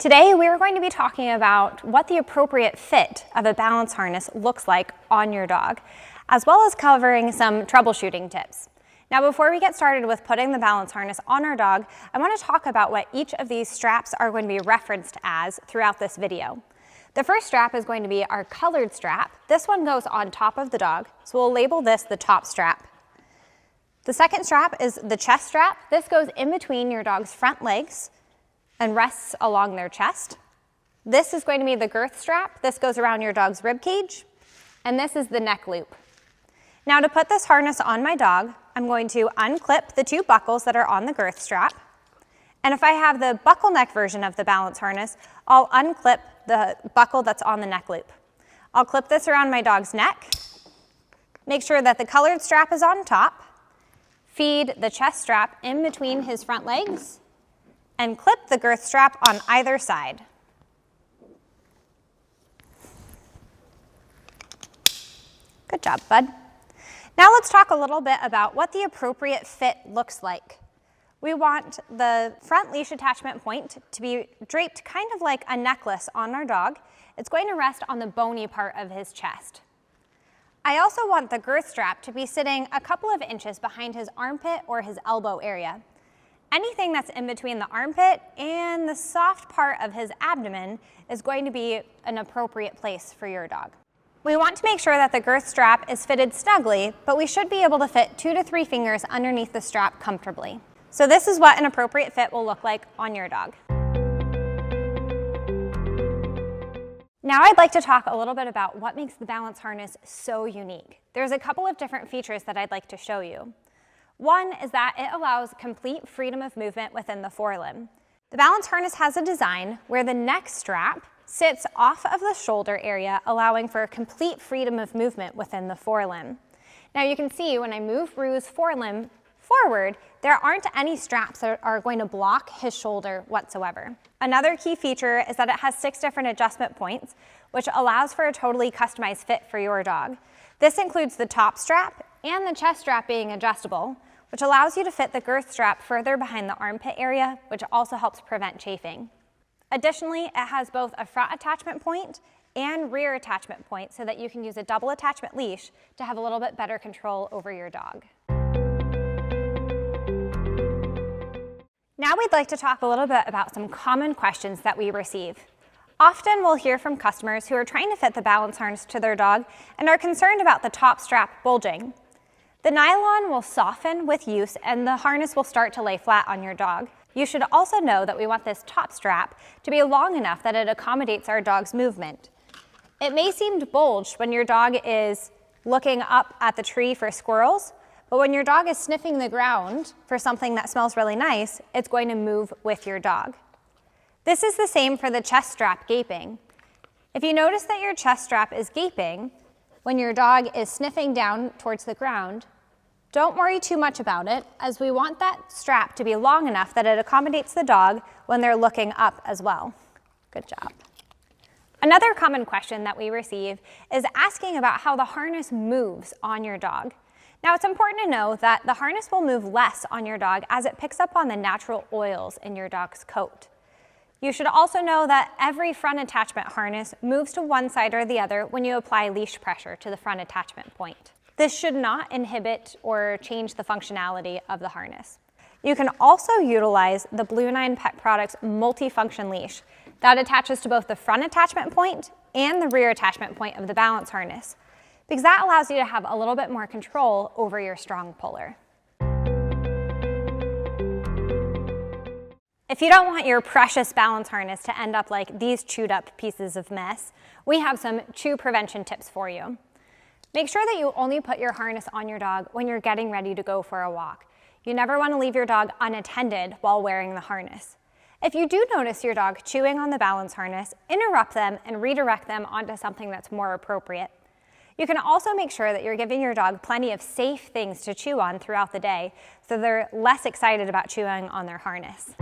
Today we are going to be talking about what the appropriate fit of a balance harness looks like on your dog, as well as covering some troubleshooting tips. Now before we get started with putting the balance harness on our dog, I want to talk about what each of these straps are going to be referenced as throughout this video. The first strap is going to be our colored strap. This one goes on top of the dog, so we'll label this the top strap. The second strap is the chest strap. This goes in between your dog's front legs and rests along their chest. This is going to be the girth strap. This goes around your dog's rib cage, and this is the neck loop. Now to put this harness on my dog, I'm going to unclip the two buckles that are on the girth strap. And if I have the buckle neck version of the balance harness, I'll unclip the buckle that's on the neck loop. I'll clip this around my dog's neck, make sure that the colored strap is on top, feed the chest strap in between his front legs, and clip the girth strap on either side. Good job, bud. Now let's talk a little bit about what the appropriate fit looks like. We want the front leash attachment point to be draped kind of like a necklace on our dog. It's going to rest on the bony part of his chest. I also want the girth strap to be sitting a couple of inches behind his armpit or his elbow area. Anything that's in between the armpit and the soft part of his abdomen is going to be an appropriate place for your dog. We want to make sure that the girth strap is fitted snugly, but we should be able to fit 2 to 3 fingers underneath the strap comfortably. So this is what an appropriate fit will look like on your dog. Now I'd like to talk a little bit about what makes the balance harness so unique. There's a couple of different features that I'd like to show you. One is that it allows complete freedom of movement within the forelimb. The balance harness has a design where the neck strap sits off of the shoulder area, allowing for complete freedom of movement within the forelimb. Now you can see when I move Rue's forelimb forward, there aren't any straps that are going to block his shoulder whatsoever. Another key feature is that it has 6 different adjustment points, which allows for a totally customized fit for your dog. This includes the top strap and the chest strap being adjustable, which allows you to fit the girth strap further behind the armpit area, which also helps prevent chafing. Additionally, it has both a front attachment point and rear attachment point so that you can use a double attachment leash to have a little bit better control over your dog. Now we'd like to talk a little bit about some common questions that we receive. Often we'll hear from customers who are trying to fit the balance harness to their dog and are concerned about the top strap bulging. The nylon will soften with use and the harness will start to lay flat on your dog. You should also know that we want this top strap to be long enough that it accommodates our dog's movement. It may seem bulged when your dog is looking up at the tree for squirrels, but when your dog is sniffing the ground for something that smells really nice, it's going to move with your dog. This is the same for the chest strap gaping. If you notice that your chest strap is gaping when your dog is sniffing down towards the ground, don't worry too much about it, as we want that strap to be long enough that it accommodates the dog when they're looking up as well. Good job. Another common question that we receive is asking about how the harness moves on your dog. Now it's important to know that the harness will move less on your dog as it picks up on the natural oils in your dog's coat. You should also know that every front attachment harness moves to one side or the other when you apply leash pressure to the front attachment point. This should not inhibit or change the functionality of the harness. You can also utilize the Blue-9 Pet Products multi-function leash that attaches to both the front attachment point and the rear attachment point of the balance harness, because that allows you to have a little bit more control over your strong puller. If you don't want your precious balance harness to end up like these chewed up pieces of mess, we have some chew prevention tips for you. Make sure that you only put your harness on your dog when you're getting ready to go for a walk. You never want to leave your dog unattended while wearing the harness. If you do notice your dog chewing on the balance harness, interrupt them and redirect them onto something that's more appropriate. You can also make sure that you're giving your dog plenty of safe things to chew on throughout the day so they're less excited about chewing on their harness.